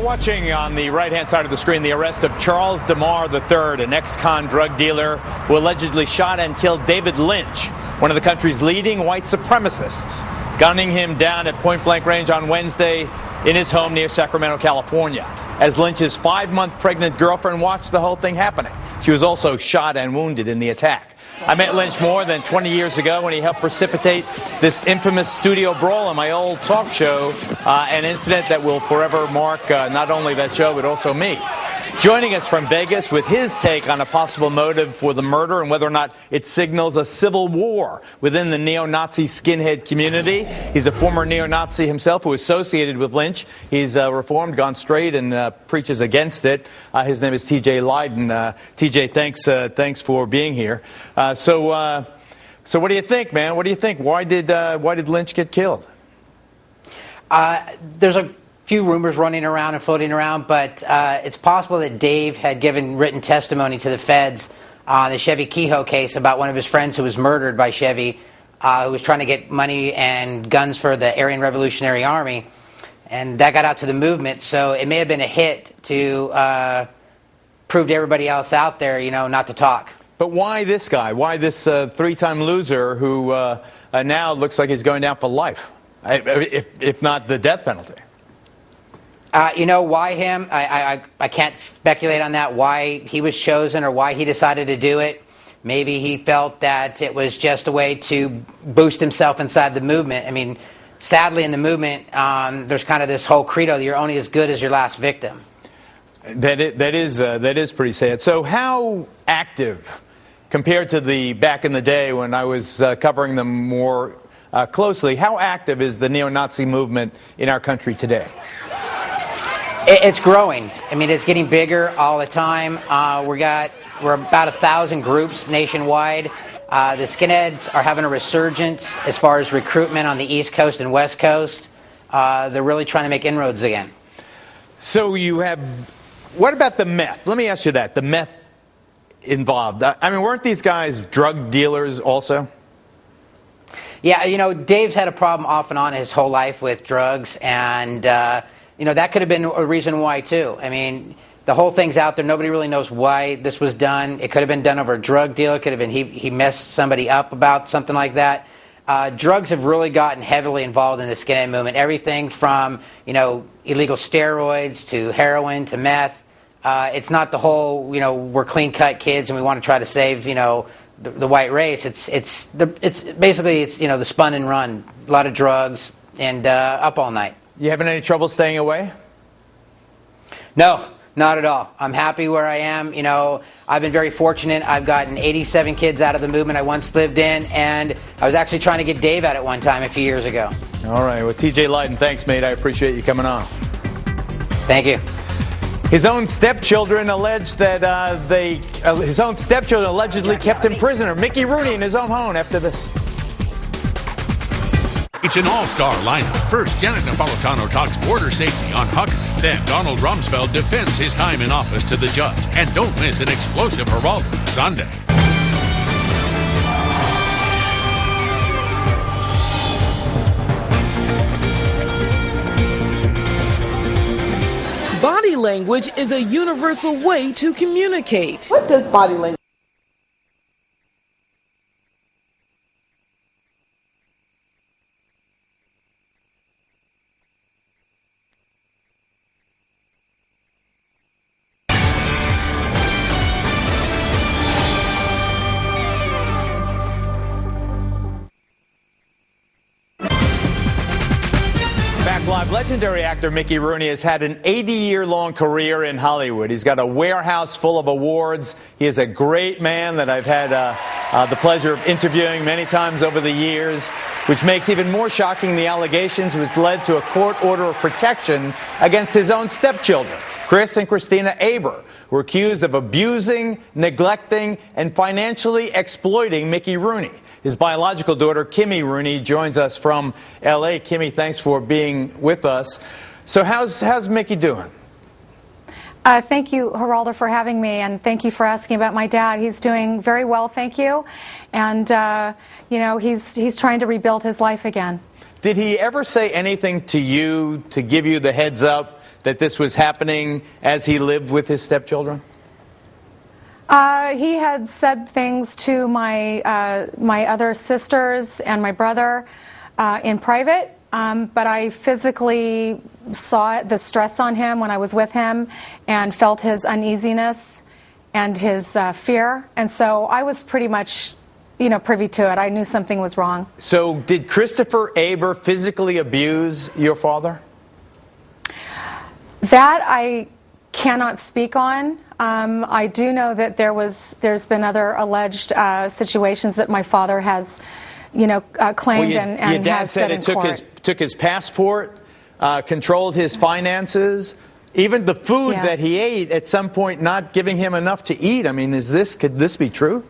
Watching on the right-hand side of the screen the arrest of Charles DeMar III, an ex-con drug dealer who allegedly shot and killed David Lynch, one of the country's leading white supremacists, gunning him down at point-blank range on Wednesday in his home near Sacramento, California, as Lynch's 5-month pregnant girlfriend watched the whole thing happening. She was also shot and wounded in the attack. I met Lynch more than 20 years ago when he helped precipitate this infamous studio brawl on my old talk show, an incident that will forever mark not only that show but also me. Joining us from Vegas with his take on a possible motive for the murder and whether or not it signals a civil war within the neo-Nazi skinhead community. He's a former neo-Nazi himself who associated with Lynch. He's reformed, gone straight, and preaches against it. His name is T.J. Lydon. T.J., thanks for being here. So what do you think, man? What do you think? Why did Lynch get killed? There's a few rumors running around and floating around, but it's possible that Dave had given written testimony to the feds on the Chevy Kehoe case about one of his friends who was murdered by Chevy, who was trying to get money and guns for the Aryan Revolutionary Army, and that got out to the movement. So it may have been a hit to prove to everybody else out there, not to talk. But why this guy? Why this three-time loser who now looks like he's going down for life, if not the death penalty? Why him? I can't speculate on that, why he was chosen or why he decided to do it. Maybe he felt that it was just a way to boost himself inside the movement. I mean, sadly in the movement, there's kind of this whole credo that you're only as good as your last victim. That is pretty sad. So how active, compared to the back in the day when I was covering them more closely, how active is the neo-Nazi movement in our country today? It's growing. I mean, it's getting bigger all the time. We're about 1,000 groups nationwide. The skinheads are having a resurgence as far as recruitment on the East Coast and West Coast. They're really trying to make inroads again. So what about the meth? Let me ask you that. The meth involved. I mean, weren't these guys drug dealers also? Yeah, Dave's had a problem off and on his whole life with drugs, and that could have been a reason why, too. I mean, the whole thing's out there. Nobody really knows why this was done. It could have been done over a drug deal. It could have been he messed somebody up about something like that. Drugs have really gotten heavily involved in the skinhead movement. Everything from, illegal steroids to heroin to meth. It's not the whole, we're clean-cut kids and we want to try to save, the white race. It's basically the spun and run. A lot of drugs and up all night. You having any trouble staying away? No, not at all. I'm happy where I am. I've been very fortunate. I've gotten 87 kids out of the movement I once lived in, and I was actually trying to get Dave out at one time a few years ago. All right. Well, T.J. Lydon, thanks, mate. I appreciate you coming on. Thank you. His own stepchildren alleged that his own stepchildren allegedly kept him prisoner. Mickey Rooney in his own home after this. It's an all-star lineup. First, Janet Napolitano talks border safety on Huck. Then Donald Rumsfeld defends his time in office to the judge. And don't miss an explosive Geraldo Sunday. Body language is a universal way to communicate. What does body language? Live. Legendary actor Mickey Rooney has had an 80-year-long career in Hollywood. He's got a warehouse full of awards. He is a great man that I've had the pleasure of interviewing many times over the years, which makes even more shocking the allegations which led to a court order of protection against his own stepchildren, Chris and Christina Aber, who were accused of abusing, neglecting, and financially exploiting Mickey Rooney. His biological daughter, Kimmy Rooney, joins us from L.A. Kimmy, thanks for being with us. So how's Mickey doing? Thank you, Geraldo, for having me, and thank you for asking about my dad. He's doing very well, thank you. And, he's trying to rebuild his life again. Did he ever say anything to you to give you the heads up that this was happening as he lived with his stepchildren? He had said things to my my other sisters and my brother in private, but I physically saw the stress on him when I was with him and felt his uneasiness and his fear. And so I was pretty much, privy to it. I knew something was wrong. So did Christopher Aber physically abuse your father? That I cannot speak on. I do know that there's been other alleged situations that my father has, claimed and your dad has said said in it court. took his passport, controlled his finances, even the food Yes. that he ate at some point not giving him enough to eat. I mean, could this be true?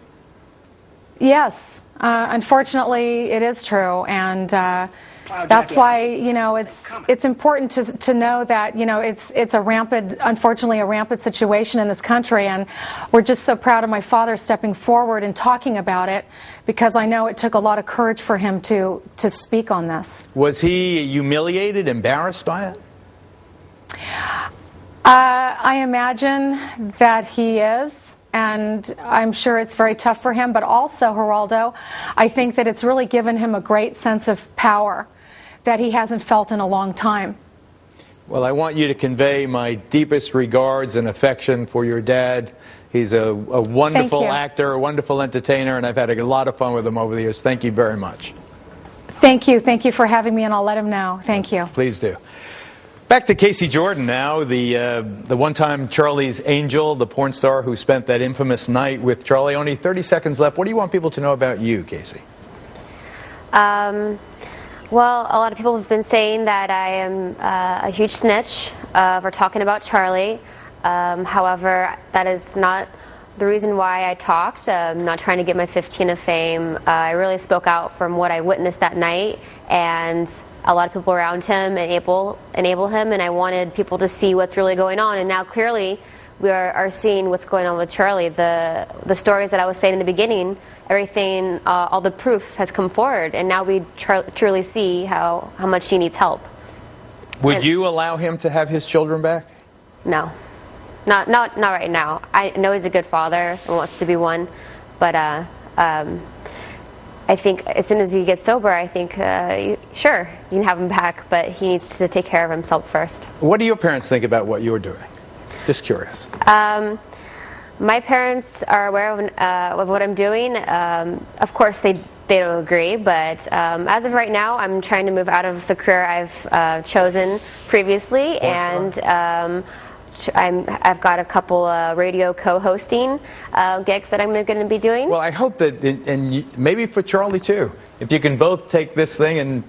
Yes, unfortunately, it is true, and that's why it's important to know that it's unfortunately a rampant situation in this country, and we're just so proud of my father stepping forward and talking about it, because I know it took a lot of courage for him to speak on this. Was he humiliated, embarrassed by it? I imagine that he is. And I'm sure it's very tough for him, but also, Geraldo, I think that it's really given him a great sense of power that he hasn't felt in a long time. Well, I want you to convey my deepest regards and affection for your dad. He's a wonderful actor, a wonderful entertainer, and I've had a lot of fun with him over the years. Thank you very much. Thank you. Thank you for having me, and I'll let him know. Thank you. Please do. Back to Casey Jordan now, the one-time Charlie's Angel, the porn star who spent that infamous night with Charlie. Only 30 seconds left. What do you want people to know about you, Casey? Well, a lot of people have been saying that I am a huge snitch for talking about Charlie. However, that is not the reason why I talked. I'm not trying to get my 15 of fame. I really spoke out from what I witnessed that night, and a lot of people around him enable him, and I wanted people to see what's really going on. And now clearly we are seeing what's going on with Charlie. The stories that I was saying in the beginning, everything, all the proof has come forward, and now we truly see how much he needs help. Would you allow him to have his children back? No, not right now. I know he's a good father and wants to be one, but I think as soon as he gets sober, I think, sure, you can have him back, but he needs to take care of himself first. What do your parents think about what you're doing? Just curious. My parents are aware of what I'm doing. Of course, they don't agree, but as of right now, I'm trying to move out of the career I've chosen previously, and I've got a couple radio co-hosting gigs that I'm going to be doing. Well, I hope that, and maybe for Charlie too, if you can both take this thing and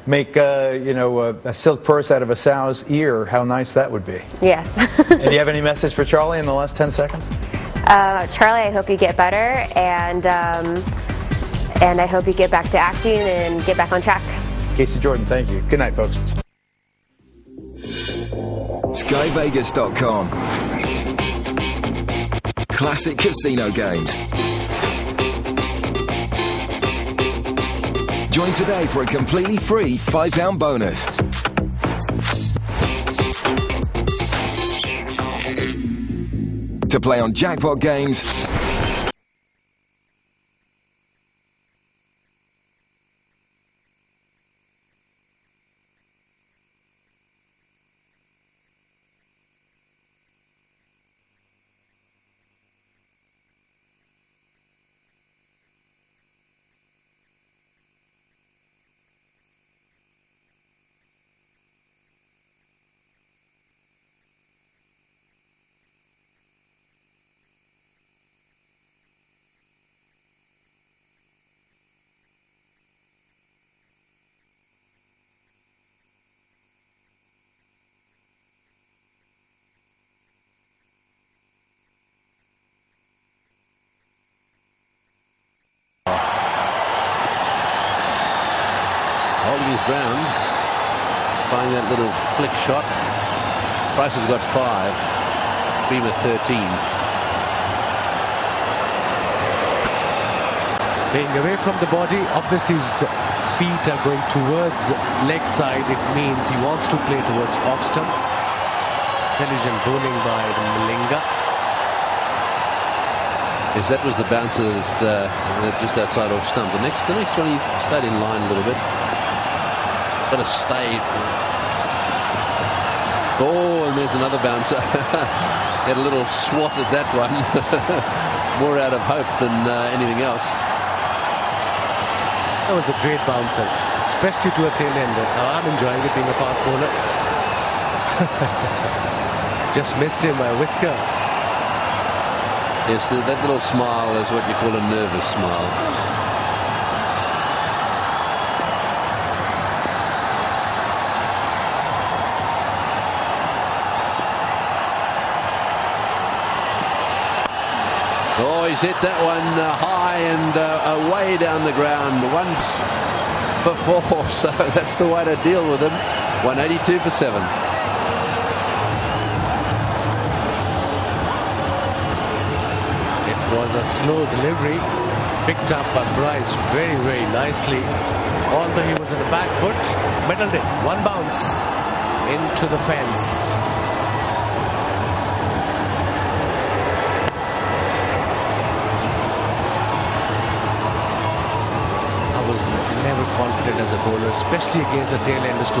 make a silk purse out of a sow's ear, how nice that would be. Yes. And do you have any message for Charlie in the last 10 seconds? Charlie, I hope you get better, and I hope you get back to acting and get back on track. Casey Jordan, thank you. Good night, folks. SkyVegas.com. Classic casino games. Join today for a completely free £5 bonus. To play on jackpot games, holding his ground, trying that little flick shot. Price has got 5, Beamer 13. Playing away from the body, obviously his feet are going towards leg side. It means he wants to play towards off stump. intelligent bowling by Malinga. Yes, that was the bouncer that just outside off stump. The next one he stayed in line a little bit. Got to stay. Oh, and there's another bouncer. Had a little swat at that one. More out of hope than anything else. That was a great bouncer, especially to a tail-ender. Now I'm enjoying it being a fast bowler. Just missed him by a whisker. Yes, that little smile is what you call a nervous smile. Oh, he's hit that one high and away down the ground once before, so that's the way to deal with him. 182 for 7. It was a slow delivery, picked up by Bryce very, very nicely. Although he was on the back foot, middled it. One bounce into the fence. I was never confident as a bowler, especially against the tail enders.